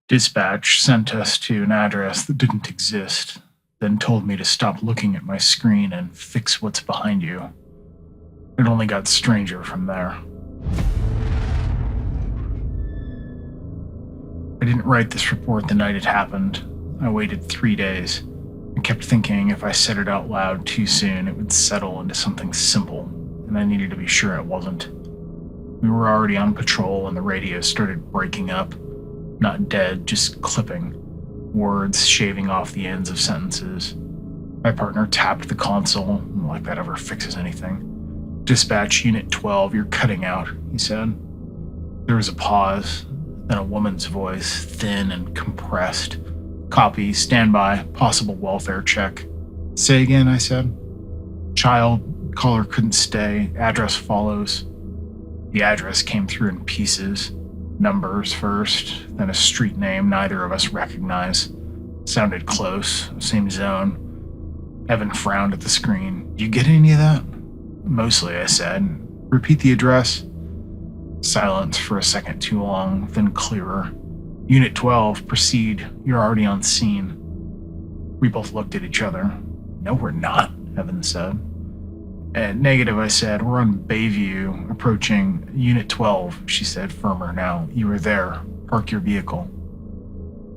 Dispatch sent us to an address that didn't exist, then told me to stop looking at my screen and fix what's behind you. It only got stranger from there. I didn't write this report the night it happened. I waited 3 days. I kept thinking if I said it out loud too soon, it would settle into something simple, and I needed to be sure it wasn't. We were already on patrol when the radio started breaking up. Not dead, just clipping. Words shaving off the ends of sentences. My partner tapped the console, like that ever fixes anything. "Dispatch Unit 12, you're cutting out," he said. There was a pause, then a woman's voice, thin and compressed. "Copy, stand by, possible welfare check." "Say again," I said. "Child, caller couldn't stay, address follows." The address came through in pieces. Numbers first, then a street name neither of us recognized. Sounded close, same zone. Evan frowned at the screen. "You get any of that?" "Mostly," I said. "Repeat the address." Silence for a second too long, then clearer. "Unit 12, proceed. You're already on scene." We both looked at each other. "No, we're not," Evan said. Negative," I said. "We're on Bayview, approaching Unit 12, she said, firmer now. "You were there. Park your vehicle."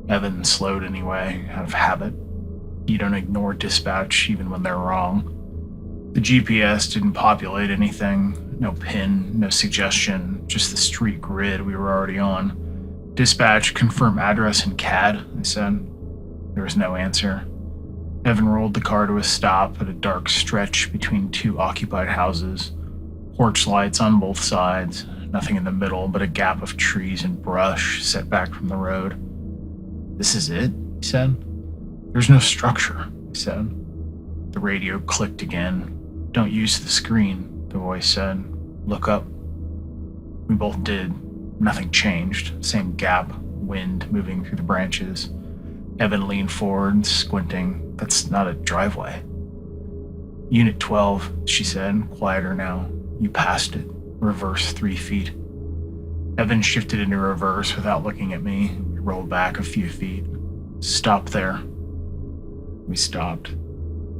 Evan slowed anyway, out of habit. You don't ignore dispatch even when they're wrong. The GPS didn't populate anything. No pin, no suggestion, just the street grid we were already on. "Dispatch, confirm address in CAD," I said. There was no answer. Evan rolled the car to a stop at a dark stretch between two occupied houses. Porch lights on both sides, nothing in the middle but a gap of trees and brush set back from the road. "This is it?" he said. "There's no structure," I said. The radio clicked again. "Don't use the screen," the voice said. "Look up." We both did. Nothing changed. Same gap, wind moving through the branches. Evan leaned forward, squinting. "That's not a driveway." "Unit 12, she said, quieter now. "You passed it. Reverse 3 feet." Evan shifted into reverse without looking at me. We rolled back a few feet. "Stop there." We stopped.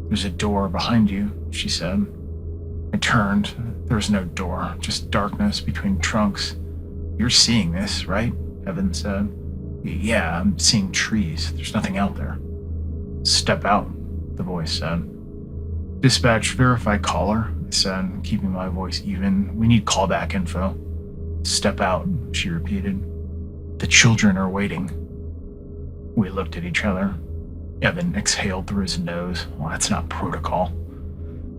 "There's a door behind you," she said. I turned. There was no door, just darkness between trunks. "You're seeing this, right?" Evan said. "Yeah, I'm seeing trees. There's nothing out there." "Step out," the voice said. "Dispatch, verify caller," I said, keeping my voice even. "We need callback info." "Step out," she repeated. "The children are waiting." We looked at each other. Evan exhaled through his nose. "Well, that's not protocol."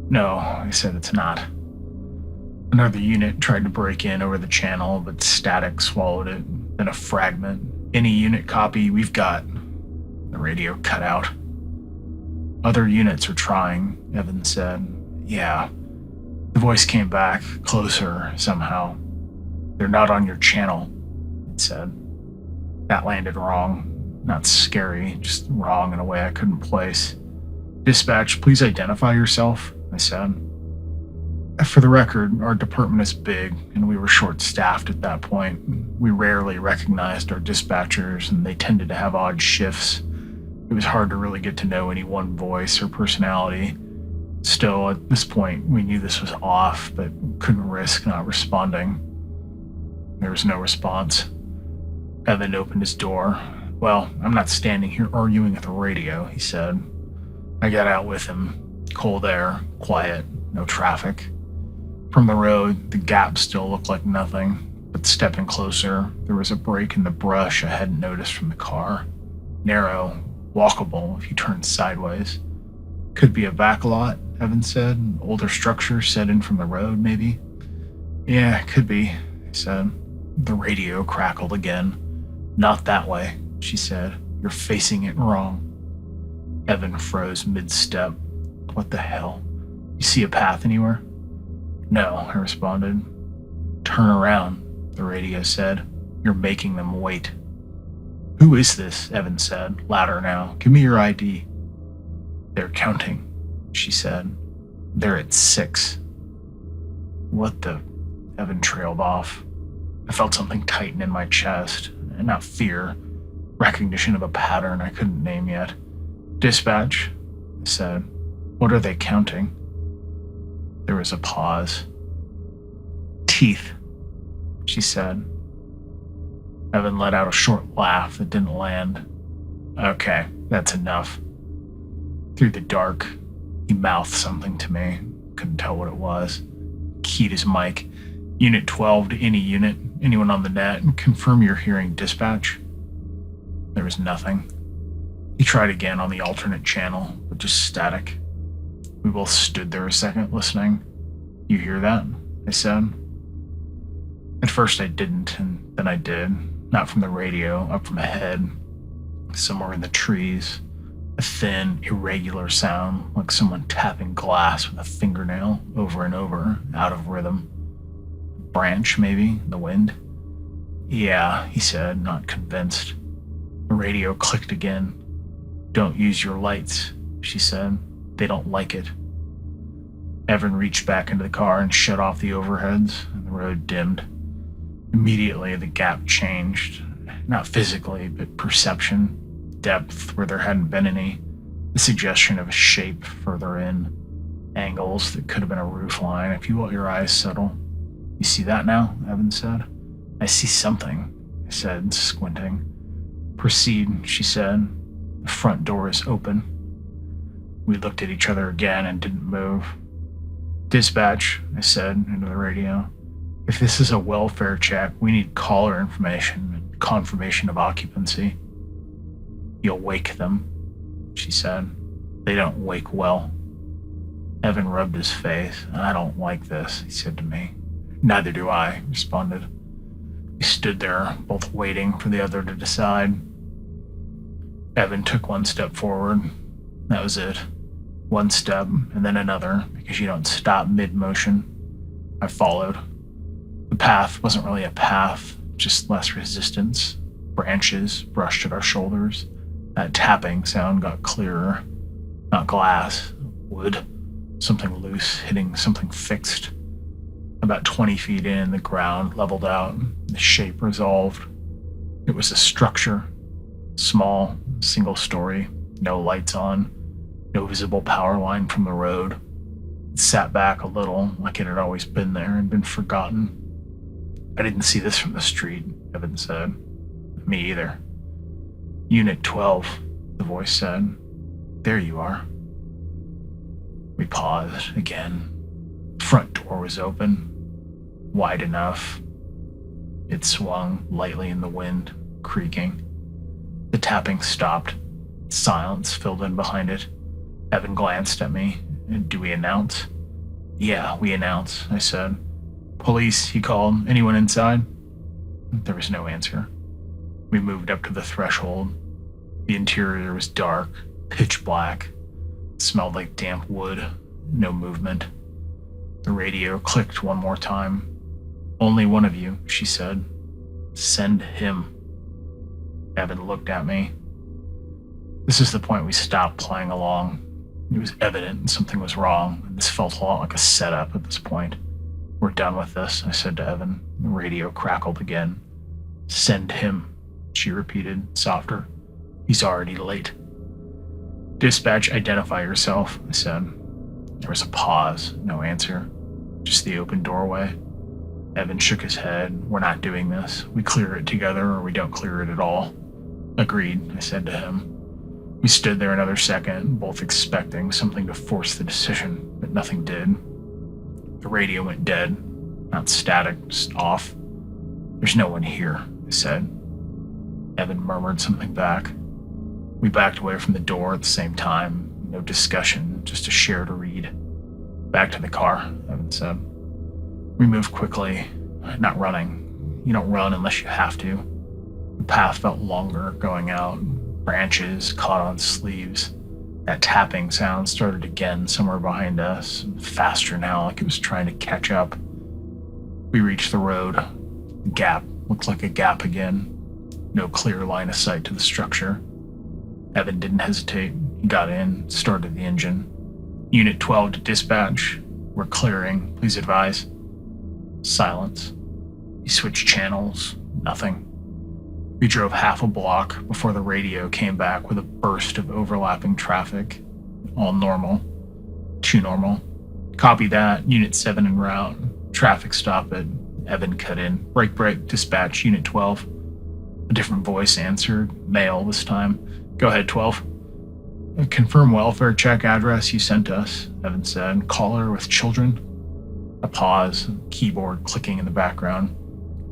"No," I said, "it's not." Another unit tried to break in over the channel, but static swallowed it. Then a fragment. "Any unit copy? We've got..." The radio cut out. "Other units are trying," Evan said. "Yeah." The voice came back, closer somehow. "They're not on your channel," it said. That landed wrong. Not scary, just wrong in a way I couldn't place. "Dispatch, please identify yourself," I said. For the record, our department is big, and we were short-staffed at that point. We rarely recognized our dispatchers, and they tended to have odd shifts. It was hard to really get to know any one voice or personality. Still, at this point, we knew this was off, but couldn't risk not responding. There was no response. Evan opened his door. "Well, I'm not standing here arguing at the radio," he said. I got out with him. Cold air, quiet, no traffic. From the road, the gap still looked like nothing, but stepping closer, there was a break in the brush I hadn't noticed from the car. Narrow, walkable if you turned sideways. "Could be a back lot," Evan said. "An older structure set in from the road, maybe." "Yeah, it could be," I said. The radio crackled again. "Not that way," she said. "You're facing it wrong." Evan froze mid-step. "What the hell? You see a path anywhere?" "No," I responded. "Turn around," the radio said. "You're making them wait." "Who is this?" Evan said, louder now. "Give me your ID." "They're counting," she said. "They're at 6. "What the..." Evan trailed off. I felt something tighten in my chest, and not fear, recognition of a pattern I couldn't name yet. Dispatch, I said. What are they counting? There was a pause. Teeth, she said. Evan let out a short laugh that didn't land. Okay, that's enough. Through the dark, he mouthed something to me. Couldn't tell what it was. Keyed his mic. Unit 12 to any unit. Anyone on the net? Confirm you're hearing dispatch. There was nothing. He tried again on the alternate channel, but just static. We both stood there a second, listening. You hear that? I said. At first I didn't, and then I did. Not from the radio, up from ahead. Somewhere in the trees. A thin, irregular sound, like someone tapping glass with a fingernail over and over, out of rhythm. Branch, maybe, in the wind? Yeah, he said, not convinced. The radio clicked again. Don't use your lights, she said. They don't like it. Evan reached back into the car and shut off the overheads, and the road dimmed. Immediately, the gap changed. Not physically, but perception. Depth where there hadn't been any. The suggestion of a shape further in. Angles that could have been a roof line if you let your eyes settle. You see that now? Evan said. I see something, I said, squinting. Proceed, she said. The front door is open. We looked at each other again and didn't move. Dispatch, I said into the radio. If this is a welfare check, we need caller information and confirmation of occupancy. You'll wake them, she said. They don't wake well. Evan rubbed his face. I don't like this, he said to me. Neither do I, responded. We stood there, both waiting for the other to decide. Evan took one step forward. That was it. One step, and then another, because you don't stop mid-motion. I followed. The path wasn't really a path, just less resistance. Branches brushed at our shoulders. That tapping sound got clearer. Not glass, wood. Something loose hitting something fixed. About 20 feet in, the ground leveled out. The shape resolved. It was a structure. Small, single story, no lights on, no visible power line from the road. It sat back a little, like it had always been there and been forgotten. I didn't see this from the street, Evan said. Me either. Unit 12, the voice said. There you are. We paused again. The front door was open, wide enough. It swung lightly in the wind, creaking. The tapping stopped. Silence filled in behind it. Evan glanced at me. Do we announce? Yeah, we announce, I said. Police, he called. Anyone inside? There was no answer. We moved up to the threshold. The interior was dark, pitch black. It smelled like damp wood. No movement. The radio clicked one more time. Only one of you, she said. Send him. Evan looked at me. This is the point we stopped playing along. It was evident something was wrong, and this felt a lot like a setup at this point. We're done with this, I said to Evan. The radio crackled again. Send him, she repeated, softer. He's already late. Dispatch, identify yourself, I said. There was a pause, no answer. Just the open doorway. Evan shook his head. We're not doing this. We clear it together or we don't clear it at all. Agreed, I said to him. We stood there another second, both expecting something to force the decision, but nothing did. The radio went dead. Not static, just off. There's no one here, I said. Evan murmured something back. We backed away from the door at the same time. No discussion, just a share to read. Back to the car, Evan said. We moved quickly, not running. You don't run unless you have to. The path felt longer going out. Branches caught on sleeves. That tapping sound started again somewhere behind us, faster now, like it was trying to catch up. We reached the road. The gap looked like a gap again. No clear line of sight to the structure. Evan didn't hesitate. He got in, started the engine. Unit 12 to dispatch. We're clearing. Please advise. Silence. He switched channels. Nothing. We drove half a block before the radio came back with a burst of overlapping traffic. All normal. Too normal. Copy that. Unit 7 en route. Traffic stop at Evan cut in. Break, dispatch, Unit 12. A different voice answered, male this time. Go ahead, 12. Confirm welfare check address you sent us, Evan said. Caller with children. A pause, keyboard clicking in the background.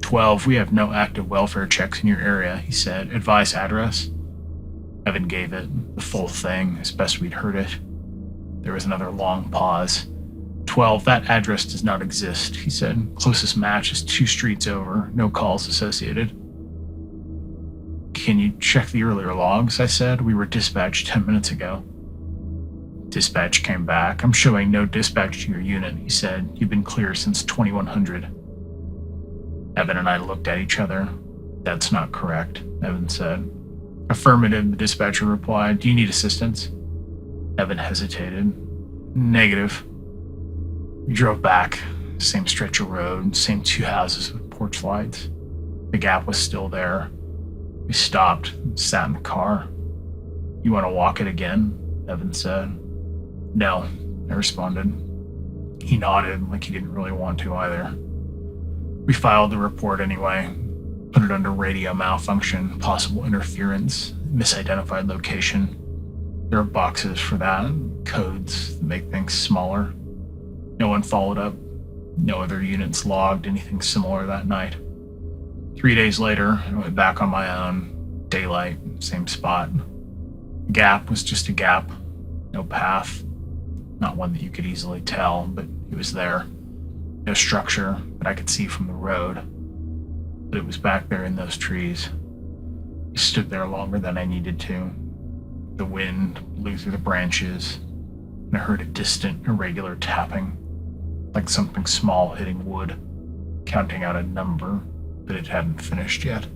12, we have no active welfare checks in your area, he said. Advice address. Evan gave it, the full thing, as best we'd heard it. There was another long pause. 12, that address does not exist, he said. Closest match is 2 streets over, no calls associated. Can you check the earlier logs? I said. We were dispatched 10 minutes ago. Dispatch came back. I'm showing no dispatch to your unit, he said. You've been clear since 2100. Evan and I looked at each other. That's not correct, Evan said. Affirmative, the dispatcher replied. Do you need assistance? Evan hesitated. Negative. We drove back. Same stretch of road, same 2 houses with porch lights. The gap was still there. We stopped and sat in the car. You want to walk it again? Evan said. No, I responded. He nodded like he didn't really want to either. We filed the report anyway, put it under radio malfunction, possible interference, misidentified location. There are boxes for that, codes that make things smaller. No one followed up. No other units logged anything similar that night. 3 days later, I went back on my own. Daylight, same spot. The gap was just a gap. No path. Not one that you could easily tell, but it was there. No structure that I could see from the road. But it was back there in those trees. I stood there longer than I needed to. The wind blew through the branches, and I heard a distant, irregular tapping, like something small hitting wood, counting out a number that it hadn't finished yet.